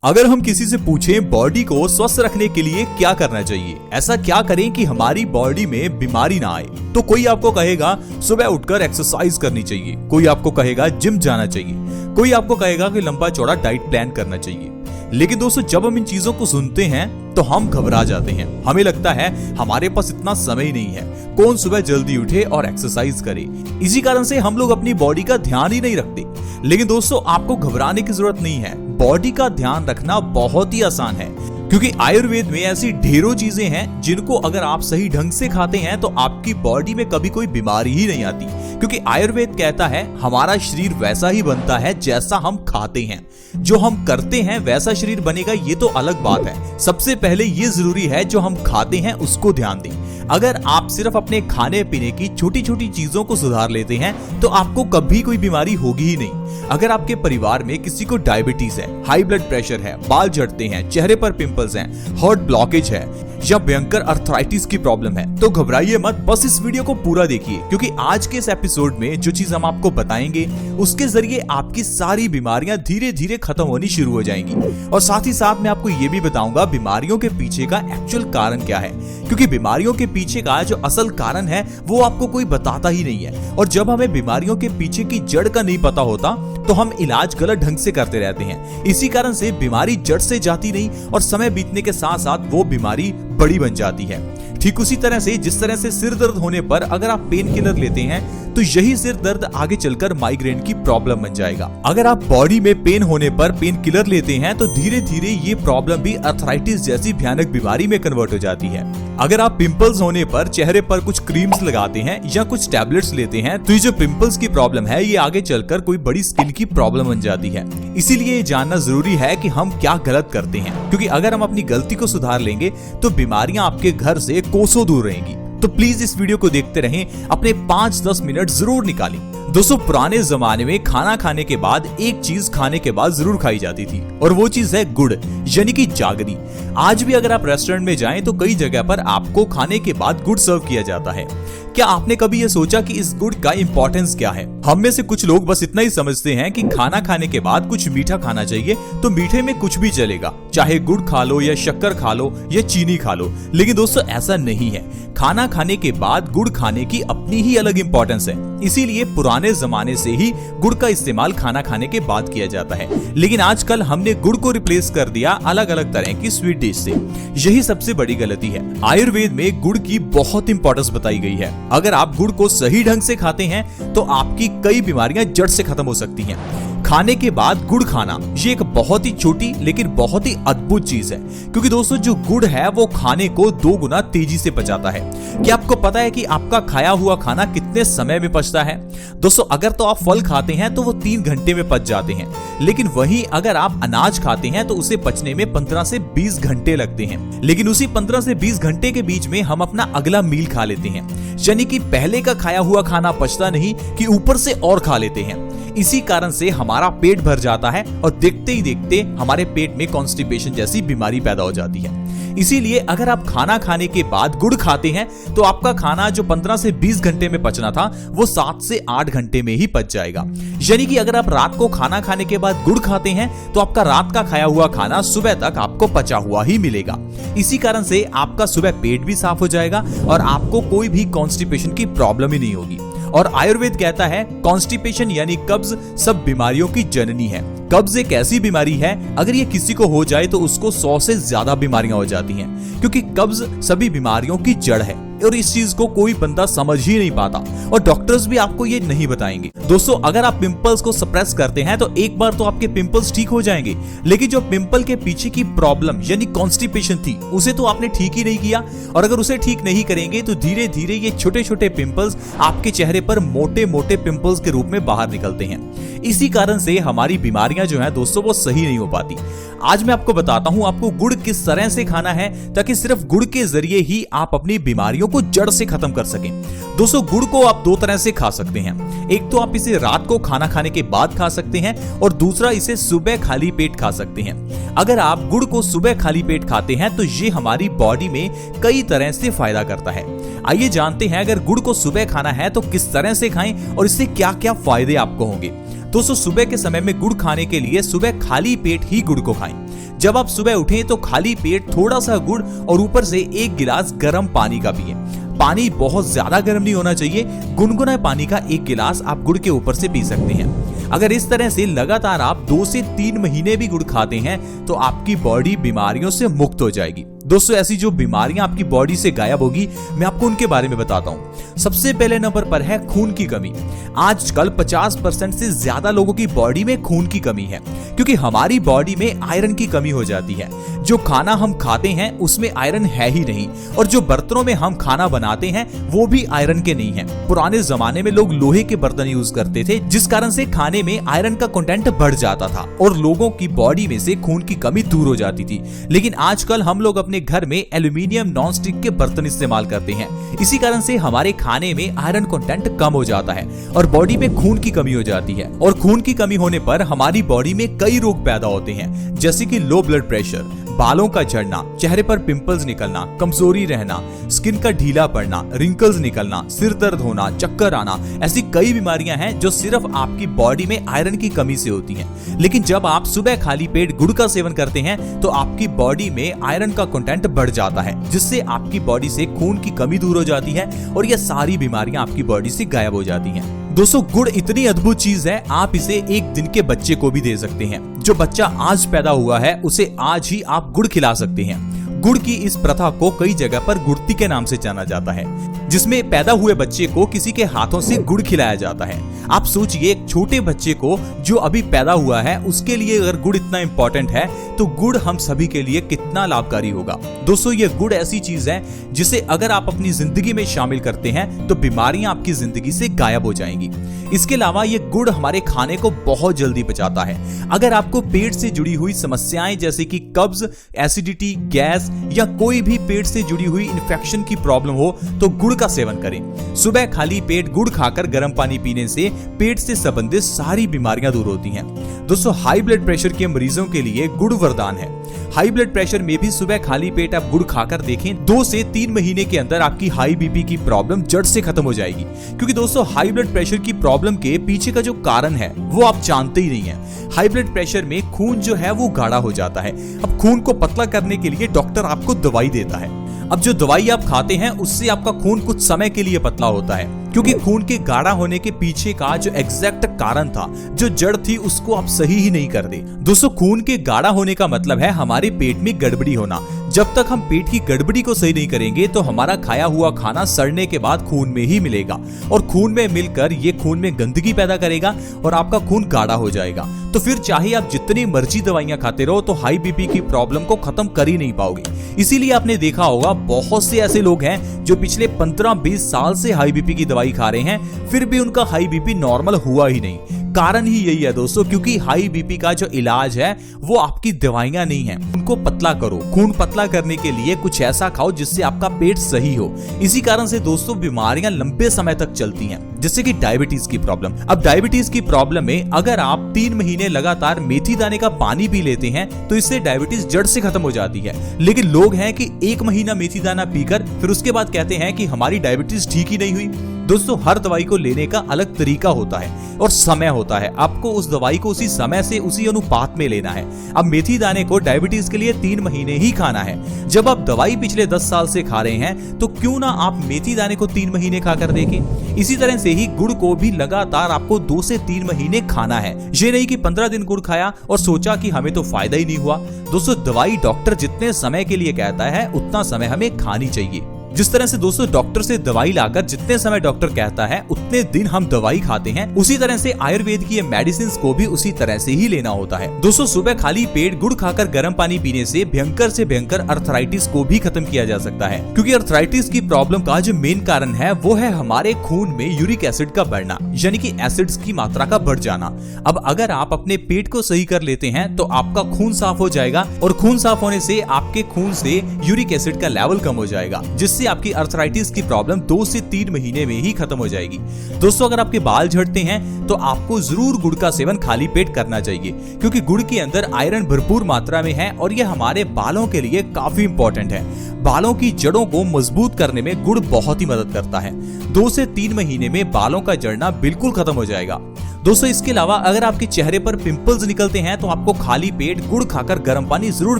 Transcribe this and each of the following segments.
अगर हम किसी से पूछें बॉडी को स्वस्थ रखने के लिए क्या करना चाहिए, ऐसा क्या करें कि हमारी बॉडी में बीमारी ना आए, तो कोई आपको कहेगा सुबह उठकर एक्सरसाइज करनी चाहिए, कोई आपको कहेगा जिम जाना चाहिए, कोई आपको कहेगा कि लंबा चौड़ा डाइट प्लान करना चाहिए। लेकिन दोस्तों, जब हम इन चीजों को सुनते हैं तो हम घबरा जाते हैं। हमें लगता है हमारे पास इतना समय नहीं है, कौन सुबह जल्दी उठे और एक्सरसाइज करे। इसी कारण से हम लोग अपनी बॉडी का ध्यान ही नहीं रखते। लेकिन दोस्तों, आपको घबराने की जरूरत नहीं है। बॉडी का ध्यान रखना बहुत ही आसान है, क्योंकि आयुर्वेद में ऐसी ढेरों चीजें हैं जिनको अगर आप सही ढंग से खाते हैं तो आपकी बॉडी में कभी कोई बीमारी ही नहीं आती। क्योंकि आयुर्वेद कहता है हमारा शरीर वैसा ही बनता है जैसा हम खाते हैं। जो हम करते हैं वैसा शरीर बनेगा, ये तो अलग बात है। सबसे पहले ये जरूरी है जो हम खाते हैं उसको ध्यान दें। अगर आप सिर्फ अपने खाने पीने की छोटी छोटी चीजों को सुधार लेते हैं तो आपको कभी कोई बीमारी होगी ही नहीं। अगर आपके परिवार में किसी को डायबिटीज है, हाई ब्लड प्रेशर है, बाल झड़ते हैं, चेहरे पर पिंपल्स हैं, हार्ट ब्लॉकेज है या भयंकर अर्थराइटिस की प्रॉब्लम है, तो घबराइए मत, बस इस वीडियो को पूरा देखिए। क्योंकि आज के इस एपिसोड में जो चीज हम आपको बताएंगे उसके जरिए आपकी सारी बीमारियां धीरे धीरे खत्म होनी शुरू हो जाएंगी। और साथ ही साथ मैं आपको ये भी बताऊंगा बीमारियों के पीछे का एक्चुअल कारण क्या है। क्योंकि बीमारियों के पीछे का जो असल कारण है वो आपको कोई बताता ही नहीं है। और जब हमें बीमारियों के पीछे की जड़ का नहीं पता होता तो हम इलाज गलत ढंग से करते रहते हैं। इसी कारण से बीमारी जड़ से जाती नहीं और समय बीतने के साथ साथ वो बीमारी बड़ी बन जाती है। ठीक उसी तरह से जिस तरह से सिर दर्द होने पर अगर आप पेन किलर लेते हैं तो यही सिर दर्द आगे चलकर माइग्रेन की प्रॉब्लम बन जाएगा। अगर आप बॉडी में पेन होने पर पेन किलर लेते हैं तो धीरे धीरे ये प्रॉब्लम भी अर्थराइटिस जैसी भयानक बीमारी में कन्वर्ट हो जाती है। अगर आप पिंपल्स होने पर चेहरे पर कुछ क्रीम्स लगाते हैं या कुछ टैबलेट्स लेते हैं तो ये जो पिंपल्स की प्रॉब्लम है ये आगे चलकर कोई बड़ी स्किन की प्रॉब्लम बन जाती है। इसीलिए ये जानना जरूरी है कि हम क्या गलत करते हैं, क्योंकि अगर हम अपनी गलती को सुधार लेंगे तो बीमारियां आपके घर से कोसों दूर रहेंगी। तो प्लीज इस वीडियो को देखते रहें, अपने 5-10 मिनट जरूर निकालें। दोस्तों, पुराने जमाने में खाना खाने के बाद एक चीज खाने के बाद जरूर खाई जाती थी और वो चीज है गुड़, यानी कि जागरी। आज भी अगर आप रेस्टोरेंट में जाएं तो कई जगह पर आपको खाने के बाद गुड़ सर्व किया जाता है। क्या आपने कभी ये सोचा कि इस गुड़ का इंपॉर्टेंस क्या है? हम में से कुछ लोग बस इतना ही समझते हैं कि खाना खाने के बाद कुछ मीठा खाना चाहिए, तो मीठे में कुछ भी चलेगा, चाहे गुड़ खा लो या शक्कर खा लो या चीनी खा लो। लेकिन दोस्तों, ऐसा नहीं है। खाना खाने के बाद गुड़ खाने की अपनी ही अलग इंपॉर्टेंस है। इसीलिए पुराने जमाने से ही गुड़ का इस्तेमाल खाना खाने के बाद किया जाता है। लेकिन आजकल हमने गुड़ को रिप्लेस कर दिया अलग अलग तरह की स्वीट डिश से। यही सबसे बड़ी गलती है। आयुर्वेद में गुड़ की बहुत इंपॉर्टेंस बताई गई है। अगर आप गुड़ को सही ढंग से खाते हैं तो आपकी कई बीमारियां जड़ से खत्म हो सकती हैं। खाने के बाद गुड़ खाना ये एक बहुत ही छोटी लेकिन बहुत ही अद्भुत चीज है, क्योंकि दोस्तों जो गुड़ है वो खाने को 2 गुना तेजी से पचाता है। क्या आपको पता है कि आपका खाया हुआ खाना कितने समय में पचता है? दोस्तों, अगर तो आप फल खाते हैं तो वो 3 घंटे में पच जाते हैं, लेकिन वहीं अगर आप अनाज खाते हैं तो उसे पचने में 15 से 20 घंटे लगते हैं। लेकिन उसी 15 से 20 घंटे के बीच में हम अपना अगला मील खा लेते हैं, यानी कि पहले का खाया हुआ खाना पचता नहीं कि ऊपर से और खा लेते हैं। इसी कारण से हमारा पेट भर जाता है और देखते ही देखते हमारे पेट में कॉन्स्टिपेशन जैसी बीमारी पैदा हो जाती है। इसीलिए अगर आप खाना खाने के बाद गुड़ खाते हैं तो आपका खाना जो 15 से 20 घंटे में पचना था वो 7 से 8 घंटे में ही पच जाएगा। यानी कि अगर आप रात को खाना खाने के बाद गुड़ खाते हैं तो आपका रात का खाया हुआ खाना सुबह तक आपको पचा हुआ ही मिलेगा। इसी कारण से आपका सुबह पेट भी साफ हो जाएगा और आपको कोई भी कॉन्स्टिपेशन की प्रॉब्लम ही नहीं होगी। और आयुर्वेद कहता है कॉन्स्टिपेशन यानी कब्ज सब बीमारियों की जननी है। कब्ज एक ऐसी बीमारी है, अगर ये किसी को हो जाए तो उसको 100 से ज्यादा बीमारियां हो जाती हैं, क्योंकि कब्ज सभी बीमारियों की जड़ है। और इस चीज को कोई बंदा समझ ही नहीं पाता और डॉक्टर्स भी आपको ये नहीं बताएंगे। दोस्तों, अगर आप पिंपल्स को सप्रेस करते हैं तो एक बार तो आपके पिंपल्स ठीक हो जाएंगे, लेकिन जो पिंपल के पीछे की प्रॉब्लम यानी कॉन्स्टिपेशन थी उसे तो आपने ठीक ही नहीं किया। और अगर उसे ठीक नहीं करेंगे तो धीरे धीरे ये छोटे छोटे पिंपल्स आपके चेहरे पर मोटे मोटे पिंपल्स के रूप में बाहर निकलते हैं। इसी कारण से हमारी बीमारियां जो है दोस्तों वो सही नहीं हो पाती। आज मैं आपको बताता हूं आपको गुड़ किस तरह से खाना है ताकि सिर्फ गुड़ के जरिए ही आप अपनी बीमारियों को जड़ से खत्म कर सकें। दोस्तों, गुड़ को आप 2 तरह से खा सकते हैं। एक तो आप इसे रात को खाना खाने के बाद खा सकते हैं और दूसरा इसे सुबह खाली पेट खा सकते हैं। अगर आप गुड़ को सुबह खाली पेट खाते हैं तो ये हमारी बॉडी में कई तरह से फायदा करता है। आइए जानते हैं अगर गुड़ को सुबह खाना है तो किस तरह से खाएं और इससे क्या क्या फायदे आपको होंगे। दोस्तों, सुबह के समय में गुड़ खाने के लिए सुबह खाली पेट ही गुड़ को खाएं। जब आप सुबह उठें तो खाली पेट थोड़ा सा गुड़ और ऊपर से 1 गिलास गर्म पानी का पिएं। पानी बहुत ज्यादा गर्म नहीं होना चाहिए, गुनगुना पानी का 1 गिलास आप गुड़ के ऊपर से पी सकते हैं। अगर इस तरह से लगातार आप 2 से 3 महीने भी गुड़ खाते हैं तो आपकी बॉडी बीमारियों से मुक्त हो जाएगी। दोस्तों, ऐसी जो बीमारियां आपकी बॉडी से गायब होगी, मैं आपको उनके बारे में बताता हूं। सबसे पहले नंबर पर है खून की कमी। आजकल 50% से ज्यादा लोगों की बॉडी में खून की कमी है, क्योंकि हमारी बॉडी में आयरन की कमी हो जाती है। जो खाना हम खाते हैं उसमें आयरन है ही नहीं, और जो बर्तनों में हम खाना बनाते हैं वो भी आयरन के नहीं है। पुराने जमाने में लोग लोहे के बर्तन यूज करते थे, जिस कारण से खाने में आयरन का कंटेंट बढ़ जाता था और लोगों की बॉडी में से खून की कमी दूर हो जाती थी। लेकिन आजकल हम लोग अपने घर में एल्यूमिनियम नॉन स्टिक के बर्तन इस्तेमाल करते हैं। इसी कारण से हमारे खाने में आयरन कंटेंट कम हो जाता है और बॉडी में खून की कमी हो जाती है। और खून की कमी होने पर हमारी बॉडी में कई रोग पैदा होते हैं, जैसे कि लो ब्लड प्रेशर, बालों का झड़ना, चेहरे पर पिंपल्स निकलना, कमजोरी रहना, स्किन का ढीला पड़ना, रिंकल्स निकलना, सिर दर्द होना, चक्कर आना। ऐसी कई बीमारियां हैं जो सिर्फ आपकी बॉडी में आयरन की कमी से होती हैं। लेकिन जब आप सुबह खाली पेट गुड़ का सेवन करते हैं तो आपकी बॉडी में आयरन का कंटेंट बढ़ जाता है, जिससे आपकी बॉडी से खून की कमी दूर हो जाती है और ये सारी बीमारियां आपकी बॉडी से गायब हो जाती हैं। दोस्तों, गुड़ इतनी अद्भुत चीज है, आप इसे 1 दिन के बच्चे को भी दे सकते हैं। जो बच्चा आज पैदा हुआ है उसे आज ही आप गुड़ खिला सकते हैं। गुड़ की इस प्रथा को कई जगह पर गुड़ती के नाम से जाना जाता है, जिसमें पैदा हुए बच्चे को किसी के हाथों से गुड़ खिलाया जाता है। आप सोचिए, एक छोटे बच्चे को जो अभी पैदा हुआ है उसके लिए अगर गुड़ इतना इंपॉर्टेंट है तो गुड़ हम सभी के लिए कितना लाभकारी होगा। दोस्तों, ये गुड़ ऐसी चीज है जिसे अगर आप अपनी जिंदगी में शामिल करते हैं तो बीमारियां आपकी जिंदगी से गायब हो जाएंगी। इसके अलावा ये गुड़ हमारे खाने को बहुत जल्दी पचाता है। अगर आपको पेट से जुड़ी हुई समस्याएं जैसे कि कब्ज, एसिडिटी, गैस या कोई भी पेट से जुड़ी हुई इन्फेक्शन की प्रॉब्लम हो तो गुड़ का सेवन करें। सुबह खाली पेट गुड़ खाकर गर्म पानी पीने से पेट से संबंधित सारी बीमारियां दूर होती हैं। दोस्तों, हाई ब्लड प्रेशर के मरीजों के लिए गुड़ वरदान है। हाई ब्लड प्रेशर में भी सुबह खाली पेट आप गुड़ खाकर देखें, 2 से 3 महीने के अंदर आपकी हाई बीपी की प्रॉब्लम जड़ से खत्म हो जाएगी। क्योंकि दोस्तों, हाई ब्लड प्रेशर की प्रॉब्लम के पीछे का जो कारण है वो आप जानते ही नहीं है। हाई ब्लड प्रेशर में खून जो है वो गाढ़ा हो जाता है। अब खून को पतला करने के लिए डॉक्टर आपको दवाई देता है। अब जो दवाई आप खाते हैं उससे आपका खून कुछ समय के लिए पतला होता है, क्योंकि खून के गाढ़ा होने के पीछे का जो एग्जैक्ट कारण था, जो जड़ थी, उसको आप सही ही नहीं कर दे। दोस्तों, खून के गाढ़ा होने का मतलब है हमारे पेट में गड़बड़ी होना। जब तक हम पेट की गड़बड़ी को सही नहीं करेंगे तो हमारा खाया हुआ खाना सड़ने के बाद खून में ही मिलेगा और खून में मिलकर ये खून में गंदगी पैदा करेगा और आपका खून गाढ़ा हो जाएगा। तो फिर चाहे आप जितनी मर्जी दवाइयां खाते रहो तो हाई बीपी की प्रॉब्लम को खत्म कर ही नहीं पाओगे। इसीलिए आपने देखा होगा बहुत से ऐसे लोग हैं जो पिछले 15-20 साल से हाई बीपी की दवाई खा रहे हैं, फिर भी उनका हाई बीपी नॉर्मल हुआ ही नहीं। कारण ही यही है दोस्तों, क्योंकि हाई बीपी का जो इलाज है वो आपकी दवाइयां नहीं है। उनको पतला करो। खून पतला करने के लिए कुछ ऐसा खाओ जिससे आपका पेट सही हो। इसी कारण से दोस्तों बीमारियां लंबे समय तक चलती हैं, जैसे कि डायबिटीज की प्रॉब्लम। अब डायबिटीज की प्रॉब्लम में अगर आप 3 महीने लगातार मेथी दाने का पानी पी लेते हैं तो इससे डायबिटीज जड़ से खत्म हो जाती है। लेकिन लोग हैं कि 1 महीना मेथी दाना पीकर फिर उसके बाद कहते हैं कि हमारी डायबिटीज ठीक ही नहीं हुई। दोस्तों, हर दवाई को लेने का अलग तरीका होता है और समय होता है। आपको उस दवाई को उसी समय से उसी अनुपात में लेना है। अब मेथी दाने को डायबिटीज के लिए 3 महीने ही खाना है। जब आप दवाई पिछले 10 साल से खा रहे हैं तो क्यों ना आप मेथी दाने को 3 महीने खाकर देखें। इसी तरह से ही गुड़ को भी लगातार आपको 2 से 3 महीने खाना है। ये नहीं कि 15 दिन गुड़ खाया और सोचा कि हमें तो फायदा ही नहीं हुआ। दोस्तों, दवाई डॉक्टर जितने समय के लिए कहता है उतना समय हमें खानी चाहिए। जिस तरह से दोस्तों डॉक्टर से दवाई लाकर जितने समय डॉक्टर कहता है उतने दिन हम दवाई खाते हैं, उसी तरह से आयुर्वेद की मेडिसिन को भी उसी तरह से ही लेना होता है। दोस्तों, सुबह खाली पेट गुड़ खाकर गर्म पानी पीने से भयंकर अर्थराइटिस को भी खत्म किया जा सकता है, क्योंकि अर्थराइटिस की प्रॉब्लम का जो मेन कारण है वो है हमारे खून में यूरिक एसिड का बढ़ना, यानी कि एसिड्स की मात्रा का बढ़ जाना। अब अगर आप अपने पेट को सही कर लेते हैं तो आपका खून साफ हो जाएगा और खून साफ होने से आपके खून से यूरिक एसिड का लेवल कम हो जाएगा, जिससे आपकी अर्थराइटिस की प्रॉब्लम 2 से 3 महीने में ही खत्म हो जाएगी। दोस्तों, अगर आपके बाल झड़ते हैं तो आपको जरूर गुड़ का सेवन खाली पेट करना चाहिए, क्योंकि गुड़ के अंदर आयरन भरपूर मात्रा में है और यह हमारे बालों के लिए काफी इंपॉर्टेंट है। बालों की जड़ों को मजबूत करने में गुड़ बहुत ही मदद करता है। 2 से 3 महीने में बालों का झड़ना बिल्कुल खत्म हो जाएगा। दोस्तों इसके अलावा अगर आपके चेहरे पर पिंपल्स निकलते हैं तो आपको खाली पेट गुड़ खाकर गर्म पानी जरूर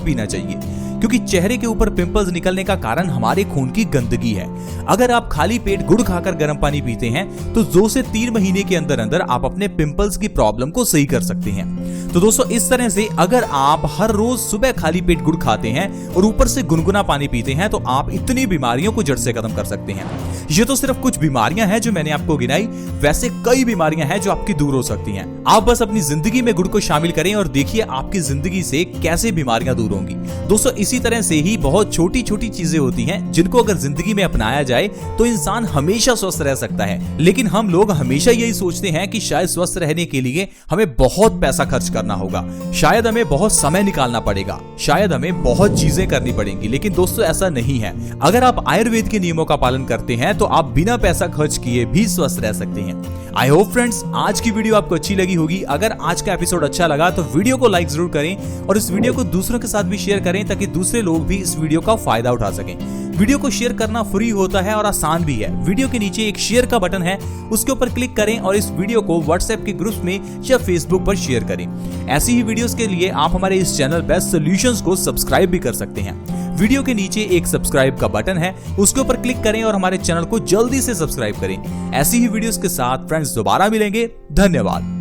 पीना चाहिए, क्योंकि चेहरे के ऊपर पिंपल्स निकलने का कारण हमारे खून की गंदगी है। अगर आप खाली पेट गुड़ खाकर गर्म पानी पीते हैं तो 2 से 3 महीने के अंदर अंदर आप अपने पिंपल्स की प्रॉब्लम को सही कर सकते हैं। तो दोस्तों इस तरह से अगर आप हर रोज सुबह खाली पेट गुड़ खाते हैं और ऊपर से गुनगुना पानी पीते हैं तो आप इतनी बीमारियों को जड़ से खत्म कर सकते हैं। ये तो सिर्फ कुछ बीमारियां हैं जो मैंने आपको गिनाई, वैसे कई बीमारियां हैं जो आपकी दूर हो सकती हैं। आप बस अपनी जिंदगी में गुड़ को शामिल करें और देखिए आपकी जिंदगी से कैसे बीमारियां दूर होंगी। दोस्तों इसी तरह से ही बहुत छोटी छोटी चीजें होती हैं जिनको अगर जिंदगी में अपनाया जाए तो इंसान हमेशा स्वस्थ रह सकता है। लेकिन हम लोग हमेशा यही सोचते हैं कि शायद स्वस्थ रहने के लिए हमें बहुत पैसा खर्च करना होगा, शायद हमें बहुत समय निकालना पड़ेगा, शायद हमें बहुत चीजें करनी पड़ेंगी। लेकिन दोस्तों ऐसा नहीं है। अगर आप आयुर्वेद के नियमों का पालन करते हैं तो आप बिना पैसा खर्च किए भी स्वस्थ रह सकते हैं। आई होप फ्रेंड्स आज की वीडियो आपको अच्छी लगी होगी। अगर आज का एपिसोड अच्छा लगा तो वीडियो को लाइक जरूर करें और इस वीडियो को दूसरों के साथ भी शेयर करें ताकि दूसरे लोग भी इस वीडियो का फायदा उठा सकें। वीडियो को शेयर करना फ्री होता है और आसान भी है। वीडियो के नीचे एक शेयर का बटन है, उसके ऊपर क्लिक करें और इस वीडियो को व्हाट्सएप के ग्रुप्स में या फेसबुक पर शेयर करें। ऐसी ही वीडियोस के लिए आप हमारे इस चैनल बेस्ट सॉल्यूशंस को सब्सक्राइब भी कर सकते हैं। वीडियो के नीचे एक सब्सक्राइब का बटन है, उसके ऊपर क्लिक करें और हमारे चैनल को जल्दी से सब्सक्राइब करें। ऐसी ही वीडियोस के साथ फ्रेंड्स दोबारा मिलेंगे। धन्यवाद।